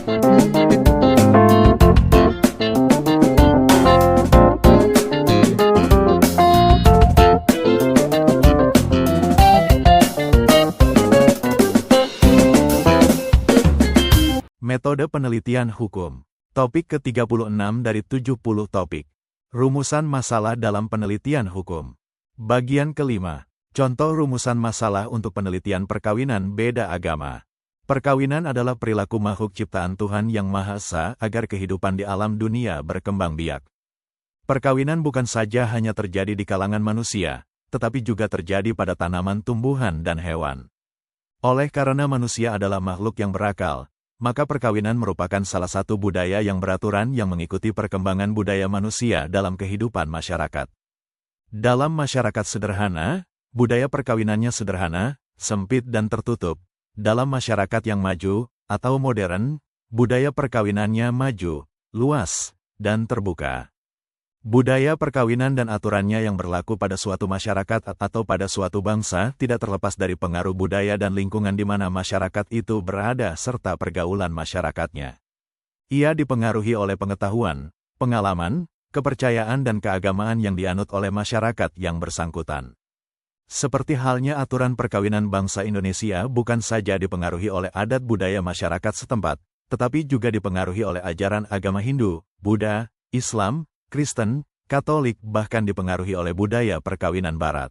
Metode penelitian hukum. Topik ke-36 dari 70 topik. Rumusan masalah dalam penelitian hukum. Bagian kelima. Contoh rumusan masalah untuk penelitian perkawinan beda agama. Perkawinan adalah perilaku makhluk ciptaan Tuhan yang Maha Esa agar kehidupan di alam dunia berkembang biak. Perkawinan bukan saja hanya terjadi di kalangan manusia, tetapi juga terjadi pada tanaman, tumbuhan, dan hewan. Oleh karena manusia adalah makhluk yang berakal, maka perkawinan merupakan salah satu budaya yang beraturan yang mengikuti perkembangan budaya manusia dalam kehidupan masyarakat. Dalam masyarakat sederhana, budaya perkawinannya sederhana, sempit dan tertutup. Dalam masyarakat yang maju, atau modern, budaya perkawinannya maju, luas, dan terbuka. Budaya perkawinan dan aturannya yang berlaku pada suatu masyarakat atau pada suatu bangsa tidak terlepas dari pengaruh budaya dan lingkungan di mana masyarakat itu berada serta pergaulan masyarakatnya. Ia dipengaruhi oleh pengetahuan, pengalaman, kepercayaan dan keagamaan yang dianut oleh masyarakat yang bersangkutan. Seperti halnya aturan perkawinan bangsa Indonesia bukan saja dipengaruhi oleh adat budaya masyarakat setempat, tetapi juga dipengaruhi oleh ajaran agama Hindu, Buddha, Islam, Kristen, Katolik, bahkan dipengaruhi oleh budaya perkawinan Barat.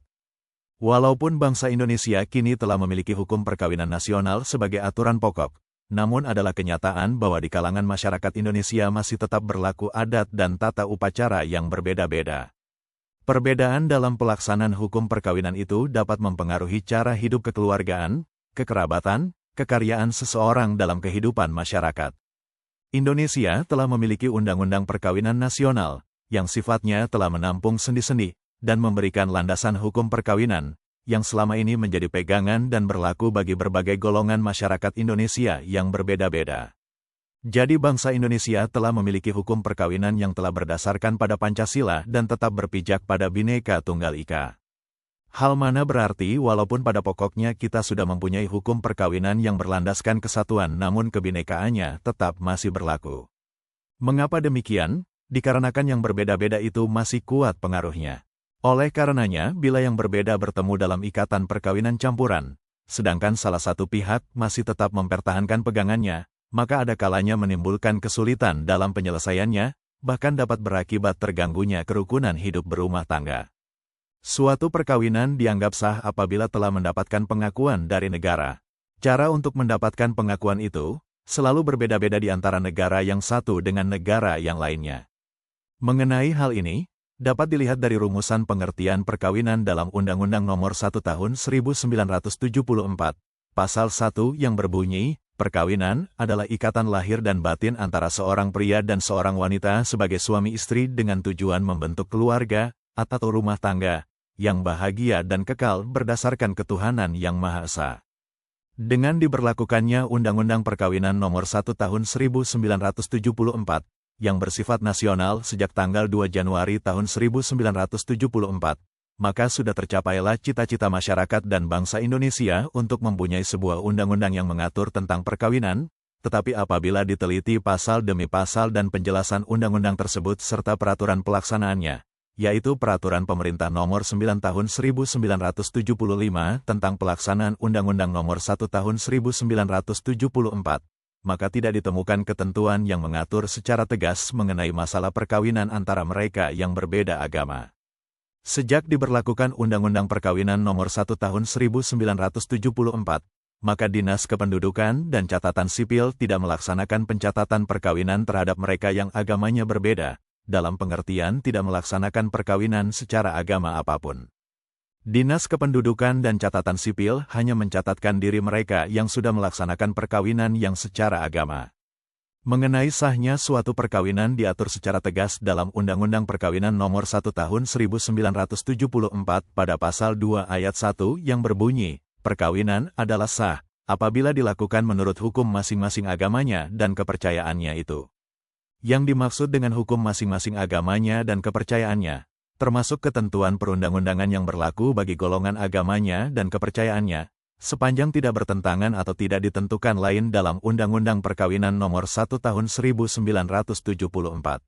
Walaupun bangsa Indonesia kini telah memiliki hukum perkawinan nasional sebagai aturan pokok, namun adalah kenyataan bahwa di kalangan masyarakat Indonesia masih tetap berlaku adat dan tata upacara yang berbeda-beda. Perbedaan dalam pelaksanaan hukum perkawinan itu dapat mempengaruhi cara hidup kekeluargaan, kekerabatan, kekaryaan seseorang dalam kehidupan masyarakat. Indonesia telah memiliki undang-undang perkawinan nasional, yang sifatnya telah menampung sendi-sendi, dan memberikan landasan hukum perkawinan, yang selama ini menjadi pegangan dan berlaku bagi berbagai golongan masyarakat Indonesia yang berbeda-beda. Jadi bangsa Indonesia telah memiliki hukum perkawinan yang telah berdasarkan pada Pancasila dan tetap berpijak pada Bhinneka Tunggal Ika. Hal mana berarti walaupun pada pokoknya kita sudah mempunyai hukum perkawinan yang berlandaskan kesatuan namun kebinekaannya tetap masih berlaku. Mengapa demikian? Dikarenakan yang berbeda-beda itu masih kuat pengaruhnya. Oleh karenanya, bila yang berbeda bertemu dalam ikatan perkawinan campuran, sedangkan salah satu pihak masih tetap mempertahankan pegangannya, maka ada kalanya menimbulkan kesulitan dalam penyelesaiannya, bahkan dapat berakibat terganggunya kerukunan hidup berumah tangga. Suatu perkawinan dianggap sah apabila telah mendapatkan pengakuan dari negara. Cara untuk mendapatkan pengakuan itu selalu berbeda-beda di antara negara yang satu dengan negara yang lainnya. Mengenai hal ini, dapat dilihat dari rumusan pengertian perkawinan dalam Undang-Undang Nomor 1 Tahun 1974, Pasal 1 yang berbunyi, perkawinan adalah ikatan lahir dan batin antara seorang pria dan seorang wanita sebagai suami istri dengan tujuan membentuk keluarga atau rumah tangga yang bahagia dan kekal berdasarkan ketuhanan yang Maha Esa. Dengan diberlakukannya Undang-Undang Perkawinan Nomor 1 Tahun 1974, yang bersifat nasional sejak tanggal 2 Januari tahun 1974, maka sudah tercapailah cita-cita masyarakat dan bangsa Indonesia untuk mempunyai sebuah undang-undang yang mengatur tentang perkawinan, tetapi apabila diteliti pasal demi pasal dan penjelasan undang-undang tersebut serta peraturan pelaksanaannya, yaitu Peraturan Pemerintah Nomor 9 Tahun 1975 tentang pelaksanaan Undang-Undang Nomor 1 Tahun 1974, maka tidak ditemukan ketentuan yang mengatur secara tegas mengenai masalah perkawinan antara mereka yang berbeda agama. Sejak diberlakukan Undang-Undang Perkawinan Nomor 1 Tahun 1974, maka Dinas Kependudukan dan Catatan Sipil tidak melaksanakan pencatatan perkawinan terhadap mereka yang agamanya berbeda, dalam pengertian tidak melaksanakan perkawinan secara agama apapun. Dinas Kependudukan dan Catatan Sipil hanya mencatatkan diri mereka yang sudah melaksanakan perkawinan yang secara agama. Mengenai sahnya suatu perkawinan diatur secara tegas dalam Undang-Undang Perkawinan Nomor 1 Tahun 1974 pada Pasal 2 Ayat 1 yang berbunyi, perkawinan adalah sah apabila dilakukan menurut hukum masing-masing agamanya dan kepercayaannya itu. Yang dimaksud dengan hukum masing-masing agamanya dan kepercayaannya, termasuk ketentuan perundang-undangan yang berlaku bagi golongan agamanya dan kepercayaannya, sepanjang tidak bertentangan atau tidak ditentukan lain dalam Undang-Undang Perkawinan Nomor 1 Tahun 1974.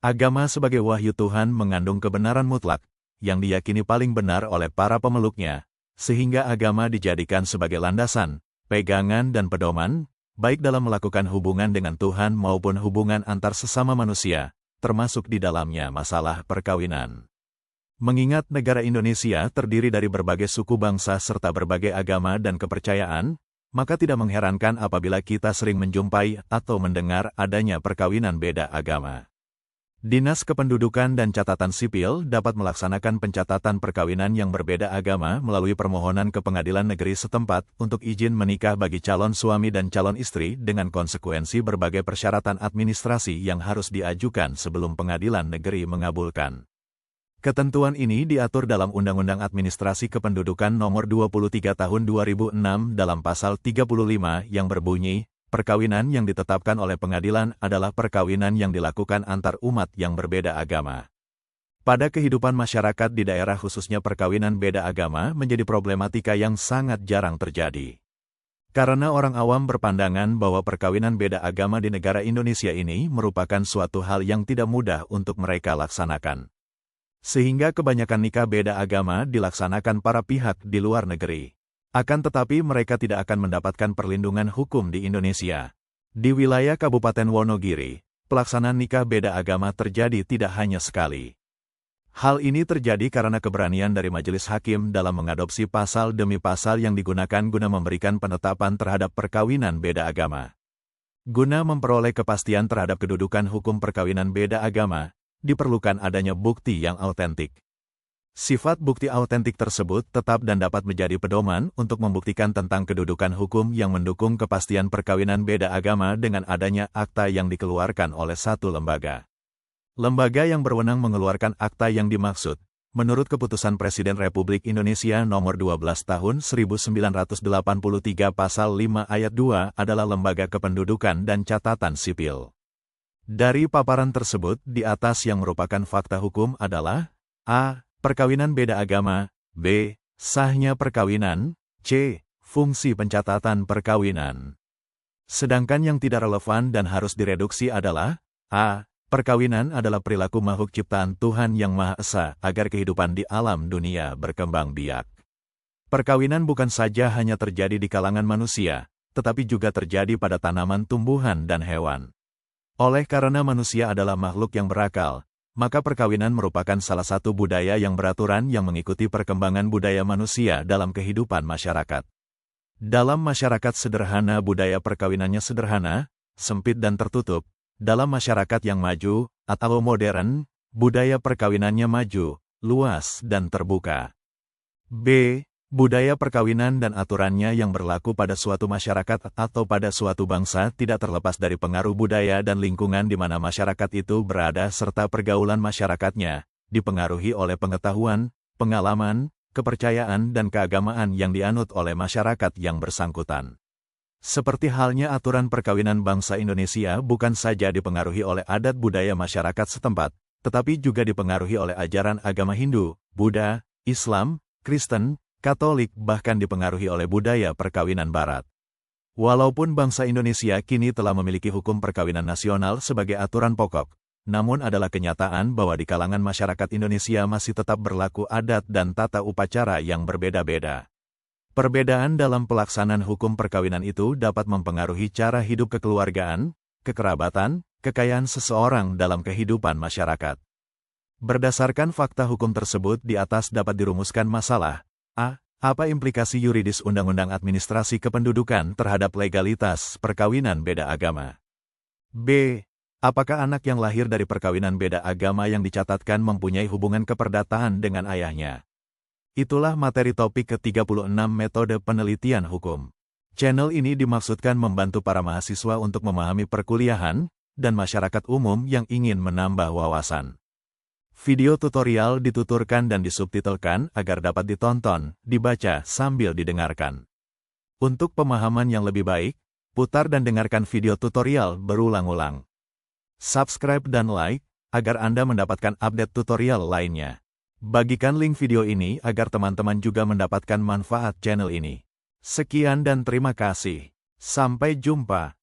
Agama sebagai wahyu Tuhan mengandung kebenaran mutlak, yang diyakini paling benar oleh para pemeluknya, sehingga agama dijadikan sebagai landasan, pegangan dan pedoman, baik dalam melakukan hubungan dengan Tuhan maupun hubungan antar sesama manusia, termasuk di dalamnya masalah perkawinan. Mengingat negara Indonesia terdiri dari berbagai suku bangsa serta berbagai agama dan kepercayaan, maka tidak mengherankan apabila kita sering menjumpai atau mendengar adanya perkawinan beda agama. Dinas Kependudukan dan Catatan Sipil dapat melaksanakan pencatatan perkawinan yang berbeda agama melalui permohonan ke pengadilan negeri setempat untuk izin menikah bagi calon suami dan calon istri dengan konsekuensi berbagai persyaratan administrasi yang harus diajukan sebelum pengadilan negeri mengabulkan. Ketentuan ini diatur dalam Undang-Undang Administrasi Kependudukan Nomor 23 Tahun 2006 dalam Pasal 35 yang berbunyi, perkawinan yang ditetapkan oleh pengadilan adalah perkawinan yang dilakukan antar umat yang berbeda agama. Pada kehidupan masyarakat di daerah khususnya perkawinan beda agama menjadi problematika yang sangat jarang terjadi. Karena orang awam berpandangan bahwa perkawinan beda agama di negara Indonesia ini merupakan suatu hal yang tidak mudah untuk mereka laksanakan. Sehingga kebanyakan nikah beda agama dilaksanakan para pihak di luar negeri. Akan tetapi mereka tidak akan mendapatkan perlindungan hukum di Indonesia. Di wilayah Kabupaten Wonogiri, pelaksanaan nikah beda agama terjadi tidak hanya sekali. Hal ini terjadi karena keberanian dari majelis hakim dalam mengadopsi pasal demi pasal yang digunakan guna memberikan penetapan terhadap perkawinan beda agama. Guna memperoleh kepastian terhadap kedudukan hukum perkawinan beda agama, diperlukan adanya bukti yang autentik. Sifat bukti autentik tersebut tetap dan dapat menjadi pedoman untuk membuktikan tentang kedudukan hukum yang mendukung kepastian perkawinan beda agama dengan adanya akta yang dikeluarkan oleh satu lembaga. Lembaga yang berwenang mengeluarkan akta yang dimaksud, menurut Keputusan Presiden Republik Indonesia Nomor 12 Tahun 1983 Pasal 5 Ayat 2 adalah Lembaga Kependudukan dan Catatan Sipil. Dari paparan tersebut, di atas yang merupakan fakta hukum adalah A. Perkawinan beda agama, B. Sahnya perkawinan, C. Fungsi pencatatan perkawinan. Sedangkan yang tidak relevan dan harus direduksi adalah A. Perkawinan adalah perilaku makhluk ciptaan Tuhan Yang Maha Esa agar kehidupan di alam dunia berkembang biak. Perkawinan bukan saja hanya terjadi di kalangan manusia, tetapi juga terjadi pada tanaman, tumbuhan, dan hewan. Oleh karena manusia adalah makhluk yang berakal, maka perkawinan merupakan salah satu budaya yang beraturan yang mengikuti perkembangan budaya manusia dalam kehidupan masyarakat. Dalam masyarakat sederhana budaya perkawinannya sederhana, sempit dan tertutup. Dalam masyarakat yang maju, atau modern, budaya perkawinannya maju, luas dan terbuka. B. Budaya perkawinan dan aturannya yang berlaku pada suatu masyarakat atau pada suatu bangsa tidak terlepas dari pengaruh budaya dan lingkungan di mana masyarakat itu berada serta pergaulan masyarakatnya, dipengaruhi oleh pengetahuan, pengalaman, kepercayaan dan keagamaan yang dianut oleh masyarakat yang bersangkutan. Seperti halnya aturan perkawinan bangsa Indonesia bukan saja dipengaruhi oleh adat budaya masyarakat setempat, tetapi juga dipengaruhi oleh ajaran agama Hindu, Buddha, Islam, Kristen, Katolik bahkan dipengaruhi oleh budaya perkawinan Barat. Walaupun bangsa Indonesia kini telah memiliki hukum perkawinan nasional sebagai aturan pokok, namun adalah kenyataan bahwa di kalangan masyarakat Indonesia masih tetap berlaku adat dan tata upacara yang berbeda-beda. Perbedaan dalam pelaksanaan hukum perkawinan itu dapat mempengaruhi cara hidup kekeluargaan, kekerabatan, kekayaan seseorang dalam kehidupan masyarakat. Berdasarkan fakta hukum tersebut di atas dapat dirumuskan masalah A. Apa implikasi yuridis Undang-Undang Administrasi Kependudukan terhadap legalitas perkawinan beda agama? B. Apakah anak yang lahir dari perkawinan beda agama yang dicatatkan mempunyai hubungan keperdataan dengan ayahnya? Itulah materi topik ke-36 metode penelitian hukum. Channel ini dimaksudkan membantu para mahasiswa untuk memahami perkuliahan dan masyarakat umum yang ingin menambah wawasan. Video tutorial dituturkan dan disubtitelkan agar dapat ditonton, dibaca, sambil didengarkan. Untuk pemahaman yang lebih baik, putar dan dengarkan video tutorial berulang-ulang. Subscribe dan like, agar Anda mendapatkan update tutorial lainnya. Bagikan link video ini agar teman-teman juga mendapatkan manfaat channel ini. Sekian dan terima kasih. Sampai jumpa.